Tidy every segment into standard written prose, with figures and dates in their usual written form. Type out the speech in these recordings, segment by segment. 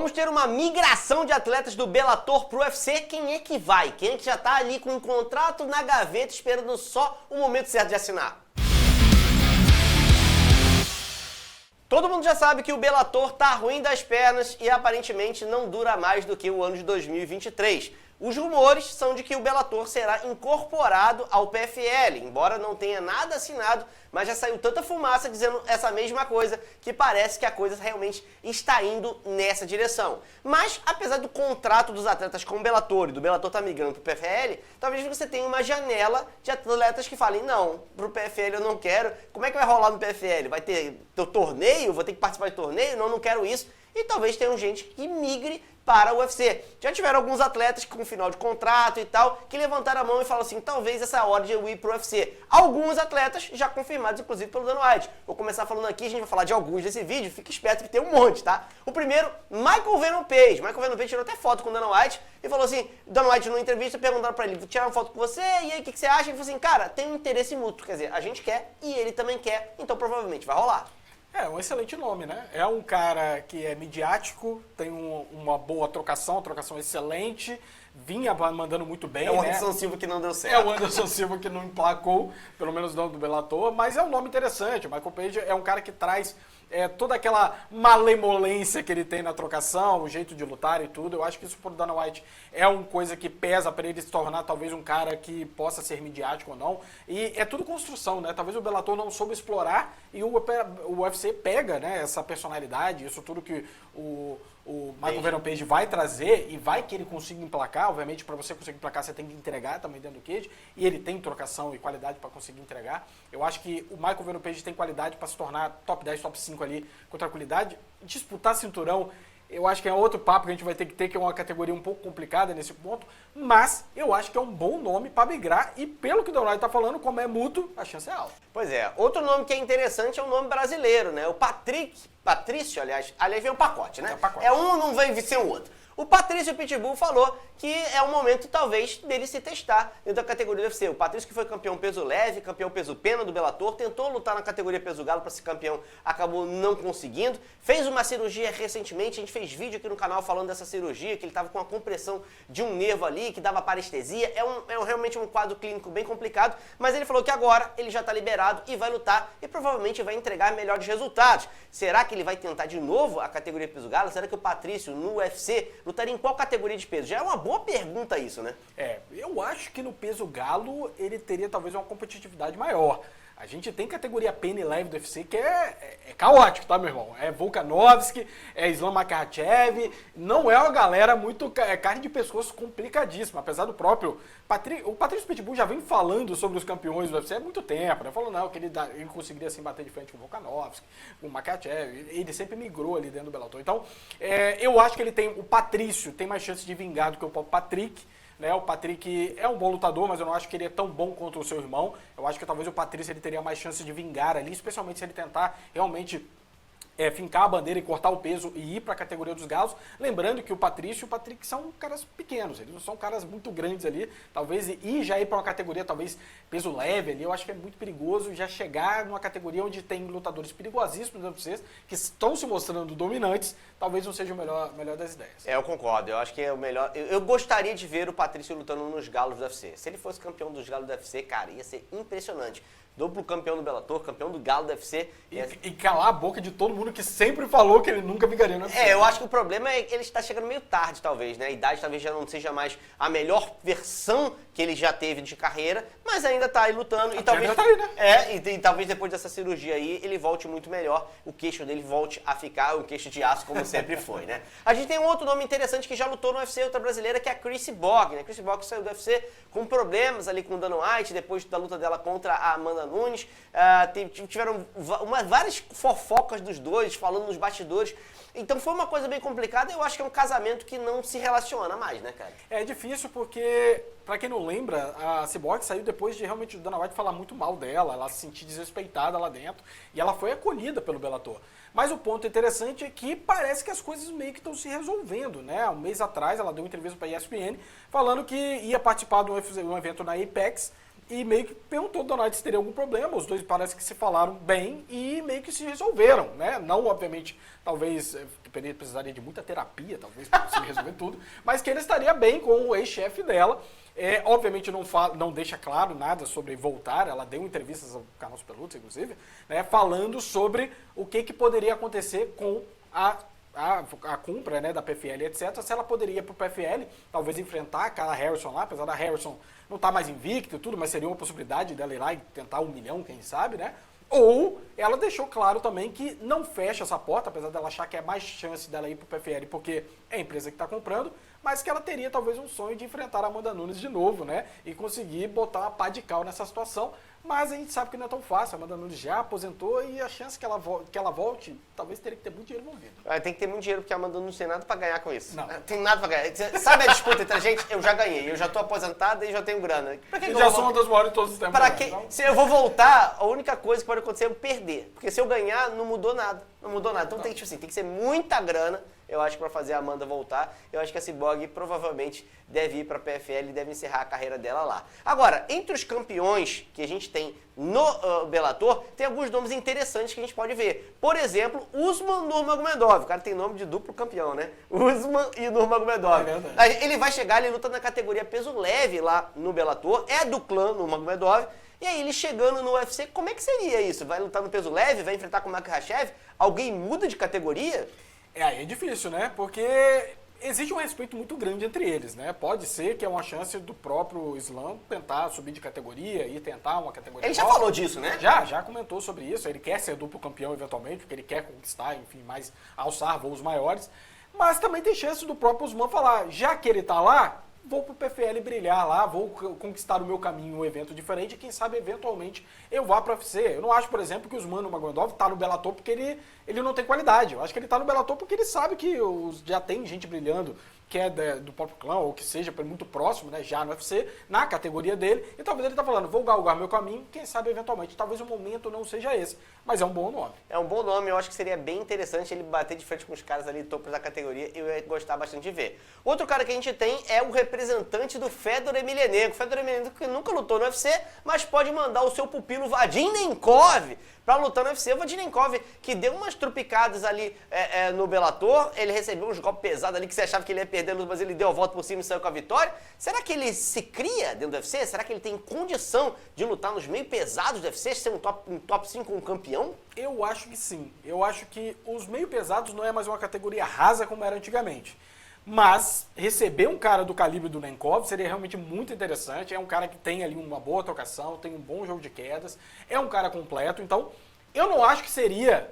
Vamos ter uma migração de atletas do Bellator pro UFC. Quem é que vai? Quem é que já tá ali com um contrato na gaveta esperando só o momento certo de assinar? Todo mundo já sabe que o Bellator tá ruim das pernas e aparentemente não dura mais do que o ano de 2023. Os rumores são de que o Bellator será incorporado ao PFL, embora não tenha nada assinado, mas já saiu tanta fumaça dizendo essa mesma coisa que parece que a coisa realmente está indo nessa direção. Mas, apesar do contrato dos atletas com o Bellator e do Bellator estar migrando para o PFL, talvez você tenha uma janela de atletas que falem, não, para o PFL eu não quero, como é que vai rolar no PFL? Vai ter torneio? Vou ter que participar de torneio? Não, não quero isso. E talvez tenha gente que migre para o UFC. Já tiveram alguns atletas com final de contrato e tal, que levantaram a mão e falaram assim, talvez essa hora de eu ir para o UFC. Alguns atletas já confirmados, inclusive, pelo Dana White. Vou começar falando aqui, a gente vai falar de alguns desse vídeo, fique esperto que tem um monte, tá? O primeiro, Michael Venom Page. Michael Venom Page tirou até foto com o Dana White e falou assim, Dana White numa entrevista perguntaram para ele, vou tirar uma foto com você, e aí o que você acha? Ele falou assim, cara, tem um interesse mútuo, quer dizer, a gente quer e ele também quer, então provavelmente vai rolar. É um excelente nome, né? É um cara que é midiático, tem uma boa trocação, excelente, vinha mandando muito bem, É o né? Anderson Silva que não deu certo. É o Anderson Silva que não emplacou, pelo menos não do Bellator, mas é um nome interessante. O Michael Page é um cara que traz toda aquela malemolência que ele tem na trocação, o jeito de lutar e tudo. Eu acho que isso pro Dana White é uma coisa que pesa para ele se tornar talvez um cara que possa ser midiático ou não. E é tudo construção, né? Talvez o Bellator não soube explorar e o UFC pega, né, essa personalidade, isso tudo que o Michael Venom Page vai trazer e vai que ele consiga emplacar. Obviamente, para você conseguir emplacar, você tem que entregar também dentro do cage. E ele tem trocação e qualidade para conseguir entregar. Eu acho que o Michael Venom Page tem qualidade para se tornar top 10, top 5 ali com tranquilidade. Disputar cinturão, eu acho que é outro papo que a gente vai ter que é uma categoria um pouco complicada nesse ponto. Mas eu acho que é um bom nome para migrar. E pelo que o Donald está falando, como é mútuo, a chance é alta. Pois é. Outro nome que é interessante é o nome brasileiro, né? O Patrício, aliás, vem um pacote, né? É um pacote. É um, não vai ser o outro. O Patrício Pitbull falou que é o momento, talvez, dele se testar dentro da categoria do UFC. O Patrício, que foi campeão peso leve, campeão peso pena do Bellator, tentou lutar na categoria peso galo para ser campeão, acabou não conseguindo. Fez uma cirurgia recentemente, a gente fez vídeo aqui no canal falando dessa cirurgia, que ele estava com uma compressão de um nervo ali, que dava parestesia. Realmente um quadro clínico bem complicado, mas ele falou que agora ele já está liberado e vai lutar e provavelmente vai entregar melhores resultados. Será que ele vai tentar de novo a categoria peso galo? Será que o Patrício, no UFC, lutaria em qual categoria de peso? Já é uma boa pergunta isso, né? Eu acho que no peso galo ele teria talvez uma competitividade maior. A gente tem categoria pena e leve do UFC que é caótico, tá, meu irmão? É Volkanovski, é Islam Makhachev, não é uma galera muito carne de pescoço complicadíssima, apesar do próprio o Patrício Pitbull já vem falando sobre os campeões do UFC há muito tempo, né? Falou não, que ele conseguiria assim bater de frente com o Volkanovski, com o Makhachev, ele sempre migrou ali dentro do Bellator. Então, eu acho que o Patrício tem mais chance de vingar do que o Patrick. Né, o Patrick é um bom lutador, mas eu não acho que ele é tão bom contra o seu irmão. Eu acho que talvez o Patrício ele teria mais chance de vingar ali, especialmente se ele tentar realmente fincar a bandeira e cortar o peso e ir para a categoria dos galos. Lembrando que o Patrício e o Patrick são caras pequenos, eles não são caras muito grandes ali. Talvez já ir para uma categoria, talvez peso leve ali, eu acho que é muito perigoso já chegar numa categoria onde tem lutadores perigosíssimos dentro de vocês, que estão se mostrando dominantes, talvez não seja o melhor das ideias. Eu concordo, eu acho que é o melhor. Eu gostaria de ver o Patrício lutando nos galos do UFC. Se ele fosse campeão dos galos do UFC, cara, ia ser impressionante. Duplo campeão do Bellator, campeão do galo do UFC. E calar a boca de todo mundo que sempre falou que ele nunca vingaria no UFC. Eu acho que o problema é que ele está chegando meio tarde, talvez, né? A idade talvez já não seja mais a melhor versão que ele já teve de carreira, mas ainda está aí lutando. E talvez, tá aí, né? E talvez depois dessa cirurgia aí, ele volte muito melhor, o queixo dele volte a ficar um queixo de aço, como sempre foi, né? A gente tem um outro nome interessante que já lutou no UFC, outra brasileira, que é a Cris Bogg, né? Cris Bogg saiu do UFC com problemas ali com o Dana White, depois da luta dela contra a Amanda Nunes. Tiveram várias fofocas dos dois, falando nos bastidores. Então foi uma coisa bem complicada e eu acho que é um casamento que não se relaciona mais, né, cara? É difícil porque, pra quem não lembra, a Cyborg saiu depois de realmente o Dana White falar muito mal dela, ela se sentir desrespeitada lá dentro, e ela foi acolhida pelo Bellator. Mas o ponto interessante é que parece que as coisas meio que estão se resolvendo, né? Um mês atrás ela deu uma entrevista pra ESPN falando que ia participar de um evento na Apex, e meio que perguntou ao Donald se teria algum problema. Os dois parece que se falaram bem e meio que se resolveram, né? Não, obviamente, talvez precisaria de muita terapia, talvez, para conseguir resolver tudo, mas que ele estaria bem com o ex-chefe dela. Obviamente não deixa claro nada sobre voltar, ela deu entrevistas ao canal Super Lutas, inclusive, né, falando sobre o que poderia acontecer com a compra, né, da PFL, etc. Se ela poderia ir para o PFL, talvez enfrentar a Kayla Harrison lá, apesar da Harrison não estar mais invicta e tudo, mas seria uma possibilidade dela ir lá e tentar 1 milhão, quem sabe, né? Ou ela deixou claro também que não fecha essa porta, apesar dela achar que é mais chance dela ir para o PFL porque é a empresa que está comprando, mas que ela teria talvez um sonho de enfrentar a Amanda Nunes de novo, né? E conseguir botar uma pá de cal nessa situação. Mas a gente sabe que não é tão fácil. A Amanda Nunes já aposentou e a chance que ela volte, talvez teria que ter muito dinheiro envolvido. Tem que ter muito dinheiro, porque a Amanda Nunes não tem nada pra ganhar com isso. Não. Tem nada pra ganhar. Sabe a disputa entre a gente? Eu já ganhei. Eu já tô aposentada e já tenho grana. Pra que eu já sou uma das maiores de todos os tempos. Pra que? Se eu vou voltar, a única coisa que pode acontecer é eu perder. Porque se eu ganhar, não mudou nada. Não mudou nada. Então tem que ser muita grana, eu acho, pra fazer a Amanda voltar. Eu acho que a Cyborg provavelmente deve ir pra PFL e deve encerrar a carreira dela lá. Agora, entre os campeões que a gente tem no Bellator, tem alguns nomes interessantes que a gente pode ver. Por exemplo, Usman Nurmagomedov. O cara tem nome de duplo campeão, né? Usman e Nurmagomedov. Ele vai chegar, ele luta na categoria peso leve lá no Bellator, é do clã Nurmagomedov. E aí ele chegando no UFC, como é que seria isso? Vai lutar no peso leve, vai enfrentar com o Makhachev? Alguém muda de categoria? Aí é difícil, né? Porque existe um respeito muito grande entre eles, né? Pode ser que é uma chance do próprio Islam tentar subir de categoria e tentar uma categoria Ele já nova. falou disso, né? Já comentou sobre isso. Ele quer ser duplo campeão eventualmente, porque ele quer conquistar, enfim, mais alçar voos maiores. Mas também tem chance do próprio Usman falar, já que ele tá lá, vou pro PFL brilhar lá, vou conquistar o meu caminho, um evento diferente, e quem sabe, eventualmente, eu vá pro UFC. Eu não acho, por exemplo, que o Usman Nurmagomedov tá no Bellator porque ele não tem qualidade. Eu acho que ele tá no Bellator porque ele sabe que já tem gente brilhando, que é do próprio clã, ou que seja muito próximo, né, já no UFC, na categoria dele, e talvez ele tá falando, vou galgar meu caminho, quem sabe, eventualmente, talvez o momento não seja esse, mas é um bom nome. É um bom nome, eu acho que seria bem interessante ele bater de frente com os caras ali topo da categoria, eu ia gostar bastante de ver. Outro cara que a gente tem é o representante do Fedor Emelianenko. Fedor Emelianenko que nunca lutou no UFC, mas pode mandar o seu pupilo Vadim Nemkov pra lutar no UFC. O Vadim Nemkov, que deu umas trupicadas ali no Bellator, ele recebeu uns golpes pesados ali que você achava que ele ia perder, mas ele deu a volta por cima e saiu com a vitória. Será que ele se cria dentro do UFC? Será que ele tem condição de lutar nos meio pesados do UFC, ser um top 5, um campeão? Eu acho que sim. Eu acho que os meio pesados não é mais uma categoria rasa como era antigamente. Mas receber um cara do calibre do Nemkov seria realmente muito interessante. É um cara que tem ali uma boa trocação, tem um bom jogo de quedas, é um cara completo. Então, eu não acho que seria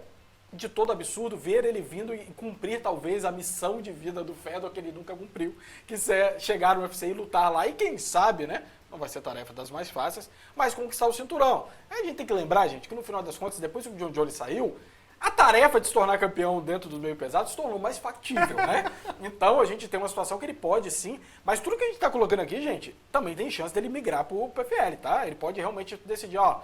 de todo absurdo ver ele vindo e cumprir talvez a missão de vida do Fedor que ele nunca cumpriu, que é chegar no UFC e lutar lá. E quem sabe, né? Não vai ser tarefa das mais fáceis, mas conquistar o cinturão. Aí a gente tem que lembrar, gente, que no final das contas, depois que o John Jones saiu, a tarefa de se tornar campeão dentro dos meio pesados se tornou mais factível, né? Então a gente tem uma situação que ele pode sim, mas tudo que a gente tá colocando aqui, gente, também tem chance dele migrar pro PFL, tá? Ele pode realmente decidir, ó,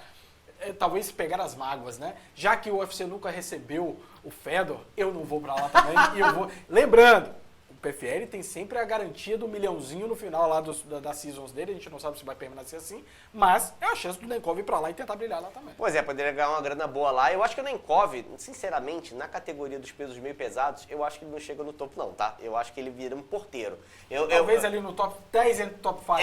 talvez pegar as mágoas, né? Já que o UFC nunca recebeu o Fedor, eu não vou pra lá também e eu vou... Lembrando, o PFL tem sempre a garantia do milhãozinho no final lá das seasons dele, a gente não sabe se vai permanecer assim, mas é a chance do Nemkov ir pra lá e tentar brilhar lá também. Pois é, poderia ganhar uma grana boa lá. Eu acho que o Nemkov, sinceramente, na categoria dos pesos meio pesados, eu acho que ele não chega no topo não, tá? Eu acho que ele vira um porteiro. Talvez ali no top 10 e no top 5.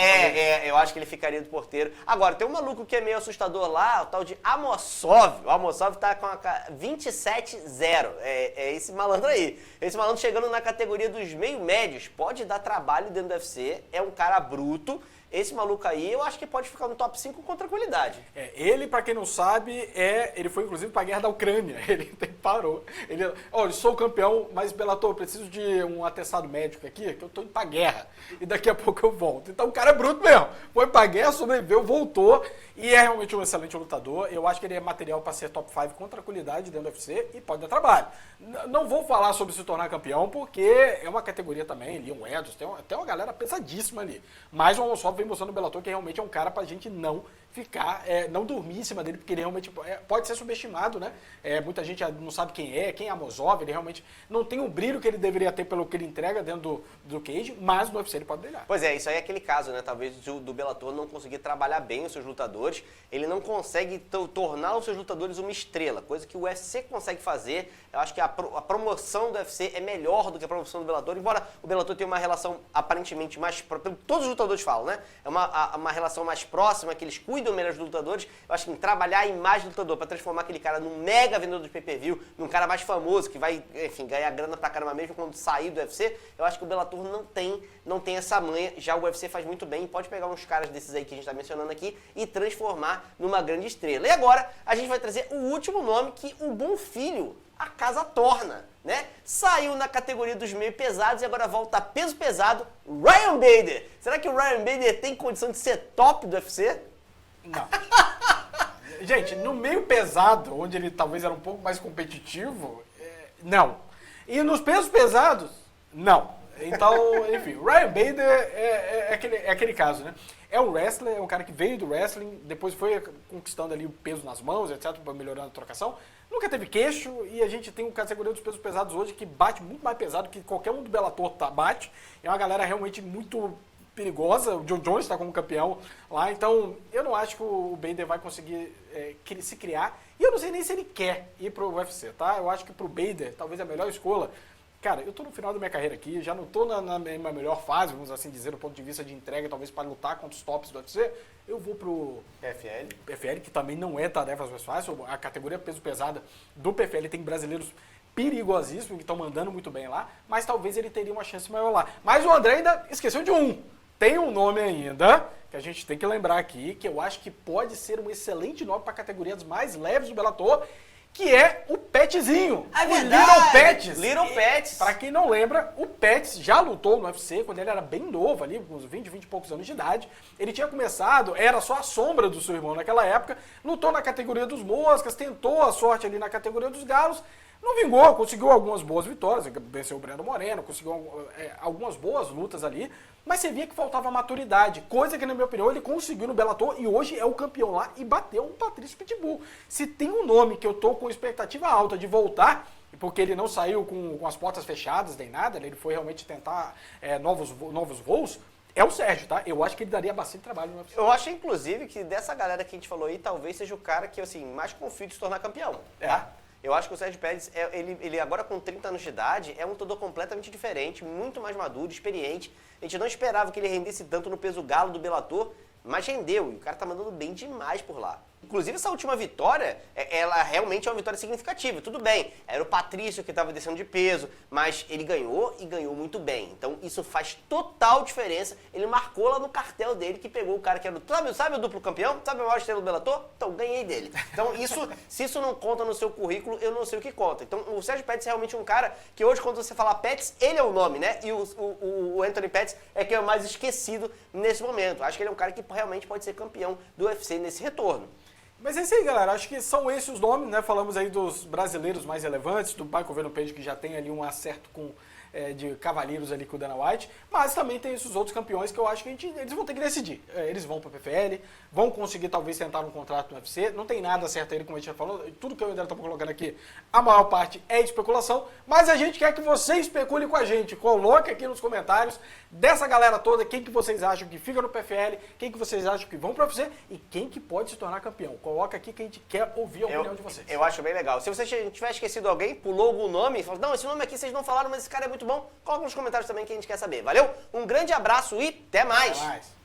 Eu acho que ele ficaria do porteiro. Agora, tem um maluco que é meio assustador lá, o tal de Amosov. O Amosov tá com a 27-0. É esse malandro aí. Esse malandro chegando na categoria dos meio médios, pode dar trabalho dentro do UFC, é um cara bruto. Esse maluco aí, eu acho que pode ficar no top 5 com tranquilidade. Ele, pra quem não sabe, ele foi inclusive pra guerra da Ucrânia. Ele parou. Eu sou o campeão, mas Bellator, eu preciso de um atestado médico aqui, que eu tô indo pra guerra. E daqui a pouco eu volto. Então o cara é bruto mesmo. Foi pra guerra, sobreviveu, voltou. E é realmente um excelente lutador. Eu acho que ele é material pra ser top 5 com tranquilidade dentro do UFC e pode dar trabalho. Não vou falar sobre se tornar campeão, porque é uma categoria também, Leon Edwards, tem uma galera pesadíssima ali. Mas o Amosov vem vem mostrando no Bellator que realmente é um cara pra gente não ficar, não dormir em cima dele, porque ele realmente pode ser subestimado, né? Muita gente não sabe quem é Amosov, ele realmente não tem o brilho que ele deveria ter pelo que ele entrega dentro do cage, mas no UFC ele pode brilhar. Pois é, isso aí é aquele caso, né? Talvez do Bellator não conseguir trabalhar bem os seus lutadores, ele não consegue tornar os seus lutadores uma estrela, coisa que o UFC consegue fazer. Eu acho que a promoção do UFC é melhor do que a promoção do Bellator, embora o Bellator tenha uma relação aparentemente mais próxima, todos os lutadores falam, né? É uma relação mais próxima, que eles cuidam melhor dos lutadores. Eu acho que em trabalhar a imagem do lutador para transformar aquele cara num mega vendedor de pay-per-view, num cara mais famoso, que vai, enfim, ganhar grana pra caramba mesmo quando sair do UFC, eu acho que o Bellator não tem essa manha. Já o UFC faz muito bem, pode pegar uns caras desses aí que a gente tá mencionando aqui e transformar numa grande estrela. E agora a gente vai trazer o último nome que o Bom Filho, a casa torna, né? Saiu na categoria dos meio pesados e agora volta a peso pesado, Ryan Bader. Será que o Ryan Bader tem condição de ser top do UFC? Não. Gente, no meio pesado, onde ele talvez era um pouco mais competitivo, não. E nos pesos pesados, não. Então, enfim, o Ryan Bader é aquele caso, né? É um wrestler, é um cara que veio do wrestling, depois foi conquistando ali o peso nas mãos, etc, para melhorar a trocação. Nunca teve queixo e a gente tem uma categoria dos pesos pesados hoje que bate muito mais pesado que qualquer um do Bellator bate. É uma galera realmente muito perigosa. O John Jones está como campeão lá, então eu não acho que o Bader vai conseguir se criar. E eu não sei nem se ele quer ir pro UFC, tá? Eu acho que pro Bader, talvez a melhor escolha. Cara, eu tô no final da minha carreira aqui, já não tô na minha melhor fase, vamos assim dizer, do ponto de vista de entrega, talvez para lutar contra os tops do UFC. Eu vou pro PFL, que também não é tarefa mais fácil. A categoria peso pesada do PFL tem brasileiros perigosíssimos que estão mandando muito bem lá, mas talvez ele teria uma chance maior lá. Mas o André ainda esqueceu de um. Tem um nome ainda, que a gente tem que lembrar aqui, que eu acho que pode ser um excelente nome para categorias mais leves do Bellator, que é o Petzinho. É verdade. Little Pets. Little Pets. Pra quem não lembra, o Pets já lutou no UFC quando ele era bem novo ali, com uns 20 e poucos anos de idade. Ele tinha começado, era só a sombra do seu irmão naquela época, lutou na categoria dos moscas, tentou a sorte ali na categoria dos galos, não vingou, conseguiu algumas boas vitórias, venceu o Breno Moreno, conseguiu algumas boas lutas ali, mas você via que faltava maturidade, coisa que, na minha opinião, ele conseguiu no Bellator e hoje é o campeão lá e bateu o Patrício Pitbull. Se tem um nome que eu tô com expectativa alta de voltar, porque ele não saiu com as portas fechadas nem nada, ele foi realmente tentar novos voos, é o Sérgio, tá? Eu acho que ele daria bastante trabalho no UFC. Eu acho, inclusive, que dessa galera que a gente falou aí, talvez seja o cara que, assim, mais confio de se tornar campeão, tá? Eu acho que o Sérgio Pérez, ele agora com 30 anos de idade, é um lutador completamente diferente, muito mais maduro, experiente. A gente não esperava que ele rendesse tanto no peso galo do Bellator, mas rendeu. E o cara tá mandando bem demais por lá. Inclusive, essa última vitória, ela realmente é uma vitória significativa. Tudo bem, era o Patrício que estava descendo de peso, mas ele ganhou e ganhou muito bem. Então, isso faz total diferença. Ele marcou lá no cartel dele que pegou o cara que era sabe o duplo campeão? Sabe a maior estrela do Bellator? Então, ganhei dele. Então, se isso não conta no seu currículo, eu não sei o que conta. Então, o Sérgio Pettis é realmente um cara que hoje, quando você falar Pettis, ele é o nome, né? E o Anthony Pettis é que é o mais esquecido nesse momento. Acho que ele é um cara que realmente pode ser campeão do UFC nesse retorno. Mas é isso aí, galera. Acho que são esses os nomes, né? Falamos aí dos brasileiros mais relevantes, do Michael Venom Page, que já tem ali um acerto de cavalheiros ali com o Dana White, mas também tem esses outros campeões que eu acho que eles vão ter que decidir. Eles vão para o PFL, vão conseguir talvez tentar um contrato no UFC, não tem nada certo aí, como a gente já falou, tudo que eu e o André estamos colocando aqui, a maior parte é especulação, mas a gente quer que você especule com a gente, coloque aqui nos comentários dessa galera toda, quem que vocês acham que fica no PFL, quem que vocês acham que vão para o UFC e quem que pode se tornar campeão. Coloca aqui que a gente quer ouvir a opinião de vocês. Eu acho bem legal. Se você tiver esquecido alguém, pulou algum nome, falou, não, esse nome aqui vocês não falaram, mas esse cara é muito bom, coloca nos comentários também que a gente quer saber. Valeu? Um grande abraço e até mais! Até mais.